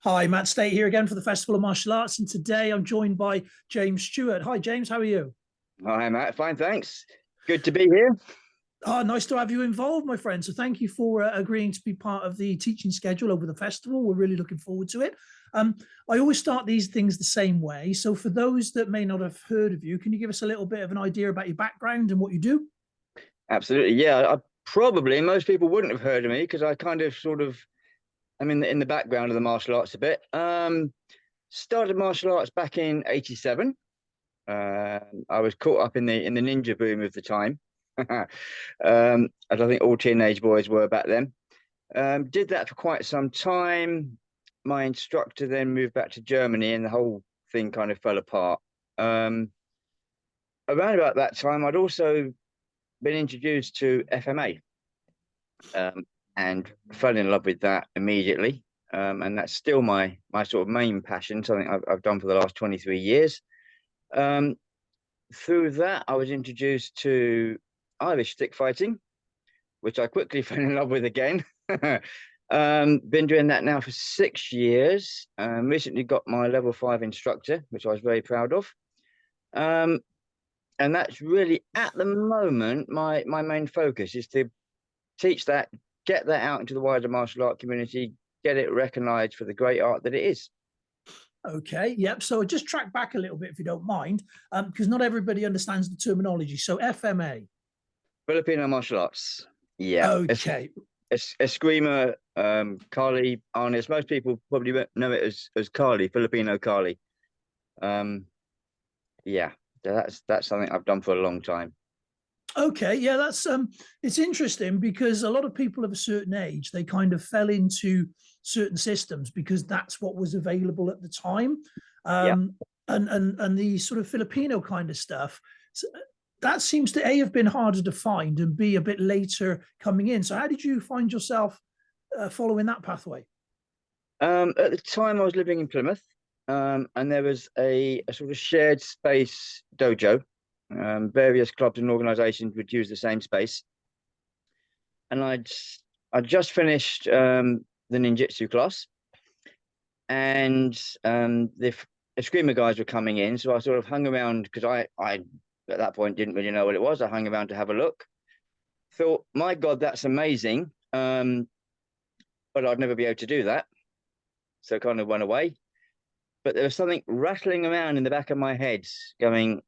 Hi, Matt Stait here again for the Festival of Martial Arts, and today I'm joined by James Stewart. Hi, James, how are you? Hi, Matt. Fine, thanks. Good to be here. Nice to have you involved, my friend. So thank you for agreeing to be part of the teaching schedule over the festival. We're really looking forward to it. I always start these things the same way. So for those that may not have heard of you, can you give us a little bit of an idea about your background and what you do? Absolutely. Yeah, probably most people wouldn't have heard of me because I kind of I'm in the background of the martial arts a bit. Started martial arts back in '87. I was caught up in the ninja boom of the time, as I think all teenage boys were back then. Did that for quite some time. My instructor then moved back to Germany, and the whole thing kind of fell apart. Um, Around about that time, I'd also been introduced to FMA, um, and fell in love with that immediately. And that's still my sort of main passion, something I've done for the last 23 years. Um, Through that, I was introduced to Irish stick fighting, which I quickly fell in love with again. Been doing that now for 6 years. Recently got my level 5 instructor, which I was very proud of. Um, and that's really at the moment my main focus is to teach that, get that out into the wider martial art community, get it recognized for the great art that it is. Okay, yep. So just track back a little bit if you don't mind, because not everybody understands the terminology. So FMA. Filipino martial arts. Yeah. Okay, Eskrima, Kali, Arnis. Most people probably know it as Kali, Filipino Kali. Um, yeah, that's something I've done for a long time. okay, yeah, that's it's interesting because a lot of people of a certain age they kind of fell into certain systems because that's what was available at the time, Yeah. um, and the sort of Filipino kind of stuff. That seems to A have been harder to find and B a bit later coming in. So how did you find yourself following that pathway? At the time, I was living in Plymouth, and there was a sort of shared space dojo. Various clubs and organisations would use the same space, and I'd just finished the ninjutsu class, and the Eskrima guys were coming in, so I sort of hung around because I at that point didn't really know what it was. I hung around to have a look. Thought, my God, that's amazing, but I'd never be able to do that, so kind of went away. But there was something rattling around in the back of my head, going,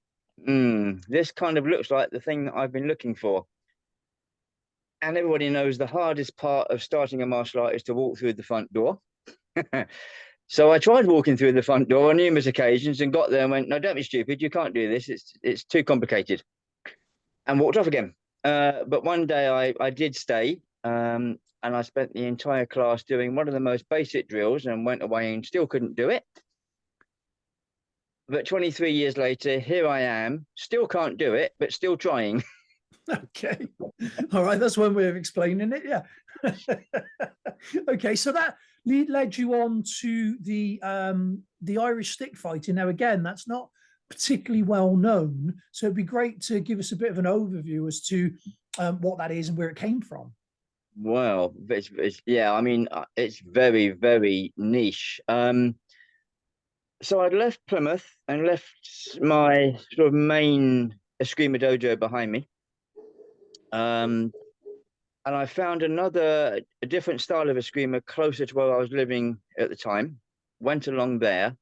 "This kind of looks like the thing that I've been looking for." And everybody knows the hardest part of starting a martial art is to walk through the front door. So I tried walking through the front door on numerous occasions and got there and went, "No, don't be stupid. You can't do this. It's too complicated." And walked off again. But one day I did stay, and I spent the entire class doing one of the most basic drills and went away and still couldn't do it. But 23 years later, here I am, still can't do it, but still trying. Okay. All right. That's one way of explaining it. Yeah. Okay. So that led you on to the Irish stick fighting. Now, again, that's not particularly well known. So it'd be great to give us a bit of an overview as to what that is and where it came from. Well, yeah, I mean, it's very, very niche. So I'd left Plymouth and left my sort of main Eskrima dojo behind me. Um, and I found a different style of Eskrima closer to where I was living at the time. Went along there,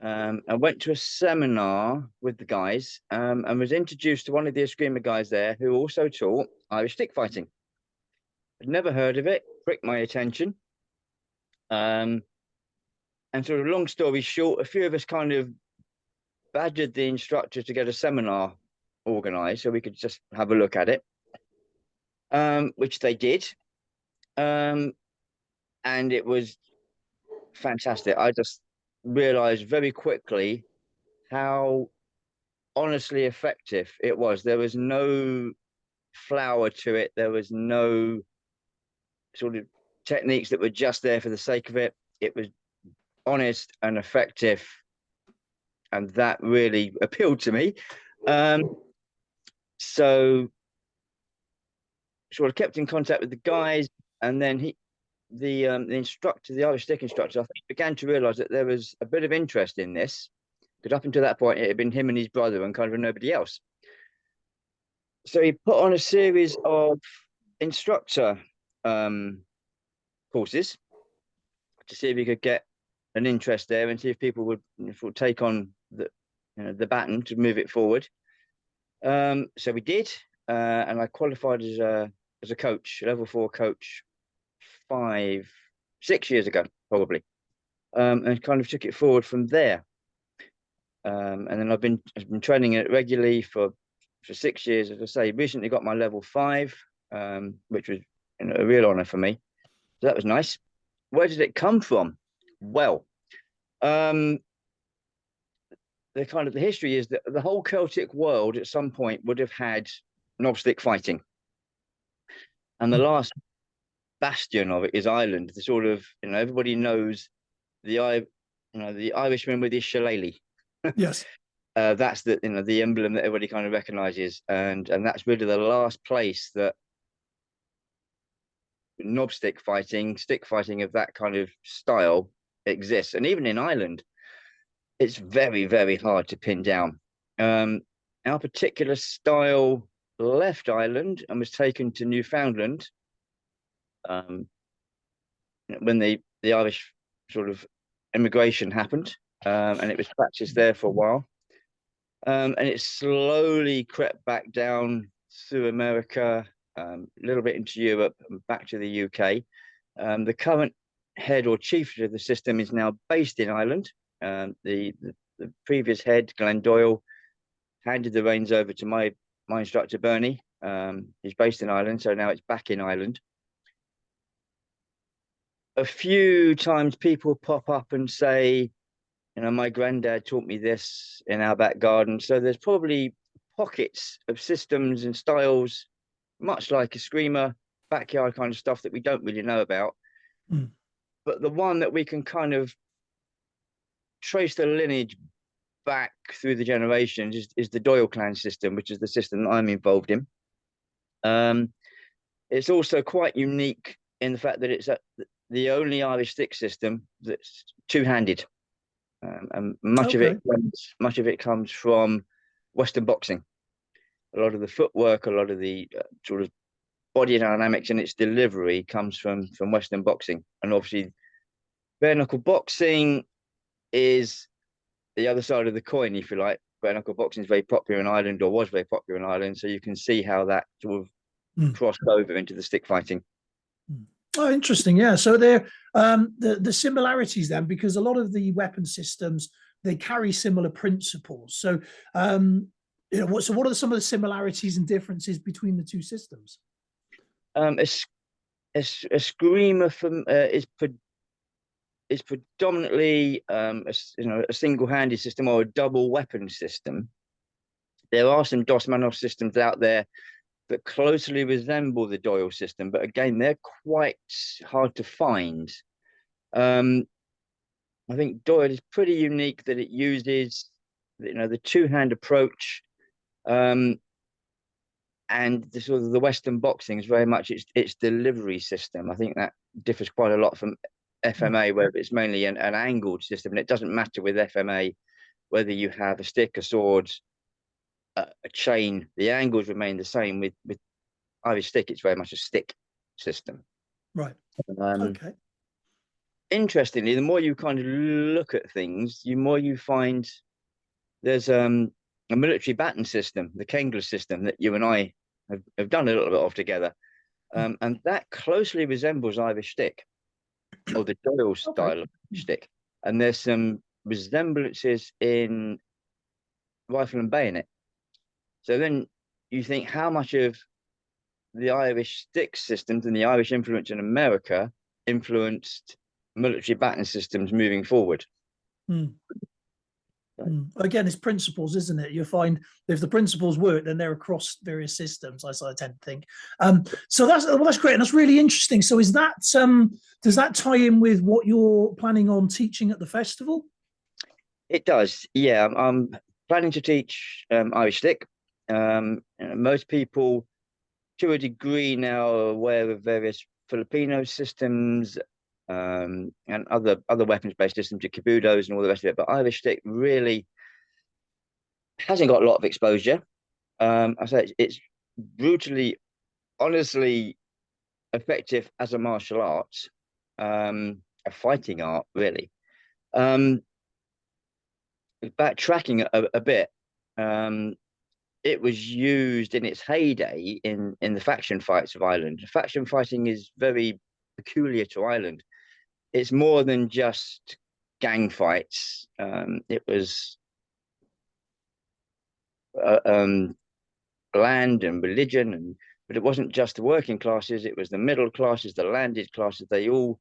and went to a seminar with the guys, and was introduced to one of the Eskrima guys there who also taught Irish stick fighting. I'd never heard of it, pricked my attention. Um, and sort of long story short, a few of us kind of badgered the instructor to get a seminar organized so we could just have a look at it, which they did. Um, and it was fantastic. I just realized very quickly how honestly effective it was. There was no flower to it. There was no sort of techniques that were just there for the sake of it. It was honest and effective, and that really appealed to me. So sort of kept in contact with the guys, and then the instructor, the Irish stick instructor, I think began to realise that there was a bit of interest in this, because up until that point it had been him and his brother and kind of nobody else. So he put on a series of instructor courses to see if he could get an interest there and see if people would take on the baton to move it forward. So we did, and I qualified as a coach, a level 4 coach, 6 years ago probably, and kind of took it forward from there. And then I've been training it regularly for 6 years. As I say, recently got my level 5, which was a real honor for me. So that was nice. Where did it come from? Well, the history is that the whole Celtic world at some point would have had knobstick fighting, and the last bastion of it is Ireland. The sort of, everybody knows the Irishman with his shillelagh. Yes. That's the emblem that everybody kind of recognizes, and that's really the last place that knobstick fighting, stick fighting of that kind of style exists. And even in Ireland, it's very, very hard to pin down. Our particular style left Ireland and was taken to Newfoundland when the Irish sort of immigration happened, and it was practiced there for a while. And it slowly crept back down through America, a little bit into Europe, and back to the UK. The current head or chief of the system is now based in Ireland. The previous head, Glenn Doyle, handed the reins over to my instructor, Bernie. He's based in Ireland, so now it's back in Ireland. A few times people pop up and say, my granddad taught me this in our back garden. So there's probably pockets of systems and styles, much like a screamer, backyard kind of stuff that we don't really know about. Mm. But the one that we can kind of trace the lineage back through the generations is the Doyle clan system, which is the system that I'm involved in. It's also quite unique in the fact that it's the only Irish stick system that's two-handed. And much of it comes from Western boxing. A lot of the footwork, a lot of the sort of body dynamics and its delivery comes from Western boxing. And obviously, bare knuckle boxing is the other side of the coin, if you like. Bare knuckle boxing is very popular in Ireland, or was very popular in Ireland. So you can see how that sort of crossed over into the stick fighting. Oh, interesting. Yeah. So there, the similarities then, because a lot of the weapon systems, they carry similar principles. So, what are some of the similarities and differences between the two systems? A screamer is predominantly a single-handed system or a double weapon system. There are some Dos Manos systems out there that closely resemble the Doyle system, but again, they're quite hard to find. I think Doyle is pretty unique that it uses, the two-hand approach, and the sort of the Western boxing is very much its delivery system. I think that differs quite a lot from FMA, where it's mainly an angled system, and it doesn't matter with FMA whether you have a stick, a sword, a chain. The angles remain the same. With Irish stick, it's very much a stick system. Right. Okay. Interestingly, the more you kind of look at things, the more you find there's a military baton system, the Kengler system, that you and I have done a little bit of together, and that closely resembles Irish stick, or the Doyle style of stick. And there's some resemblances in rifle and bayonet. So then you think how much of the Irish stick systems and the Irish influence in America influenced military baton systems moving forward. Again, it's principles, isn't it? You find if the principles work, then they're across various systems, as I tend to think. So that's great, and that's really interesting. So is that does that tie in with what you're planning on teaching at the festival? It does, yeah. I'm planning to teach Irish stick. Most people, to a degree now, are aware of various Filipino systems, and other weapons-based systems, your Kabudos and all the rest of it. But Irish stick really hasn't got a lot of exposure. I say it's brutally, honestly effective as a martial art, a fighting art, really. Backtracking a bit, it was used in its heyday in the faction fights of Ireland. Faction fighting is very peculiar to Ireland. It's more than just gang fights. It was land and religion, but it wasn't just the working classes. It was the middle classes, the landed classes. They all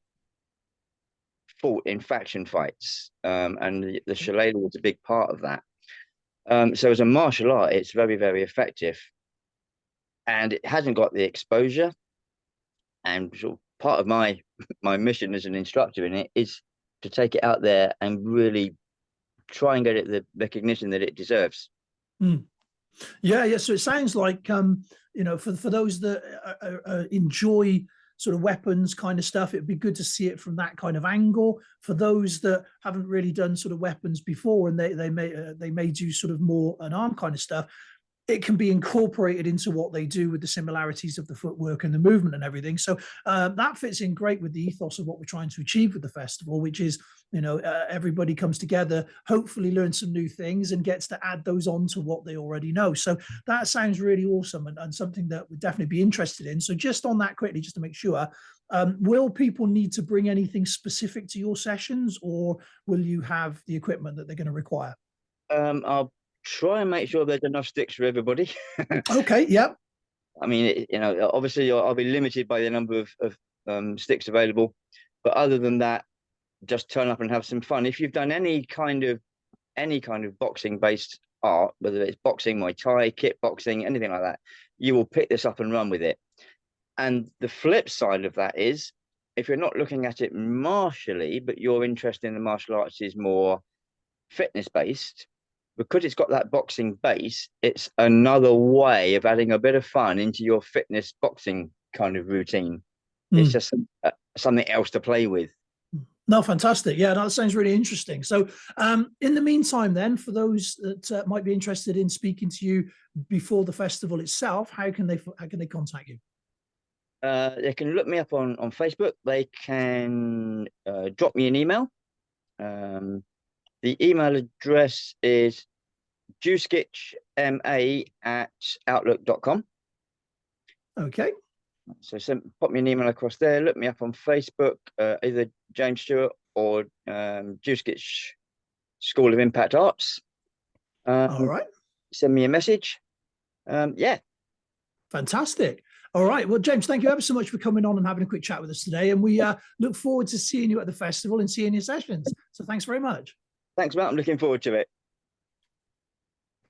fought in faction fights, and the shillelagh was a big part of that. So as a martial art, it's very, very effective, and it hasn't got the exposure. And sort of part of my mission as an instructor in it is to take it out there and really try and get it the recognition that it deserves. Yeah. So it sounds like for those that enjoy sort of weapons kind of stuff, it'd be good to see it from that kind of angle. For those that haven't really done sort of weapons before, and they may do sort of more unarmed kind of stuff, it can be incorporated into what they do with the similarities of the footwork and the movement and everything. So that fits in great with the ethos of what we're trying to achieve with the festival, which is, everybody comes together, hopefully learns some new things and gets to add those on to what they already know. So that sounds really awesome, and something that we'd definitely be interested in. So just on that quickly, just to make sure, will people need to bring anything specific to your sessions, or will you have the equipment that they're going to require? I'll try and make sure there's enough sticks for everybody. Okay, yep. I mean, obviously I'll be limited by the number of sticks available, but other than that, just turn up and have some fun. If you've done any kind of boxing based art, whether it's boxing, Muay Thai, kickboxing, anything like that, you will pick this up and run with it. And the flip side of that is, if you're not looking at it martially, but your interest in the martial arts is more fitness based, because it's got that boxing base, it's another way of adding a bit of fun into your fitness boxing kind of routine. It's just something else to play with. No, fantastic. Yeah, that sounds really interesting. So in the meantime, then, for those that might be interested in speaking to you before the festival itself, how can they contact you? They can look me up on Facebook. They can drop me an email. The email address is juskitchma@outlook.com. Okay. So pop me an email across there. Look me up on Facebook, either James Stewart or Juskitch School of Impact Arts. All right. Send me a message. Yeah. Fantastic. All right. Well, James, thank you ever so much for coming on and having a quick chat with us today. And we look forward to seeing you at the festival and seeing your sessions. So thanks very much. Thanks, Matt. I'm looking forward to it.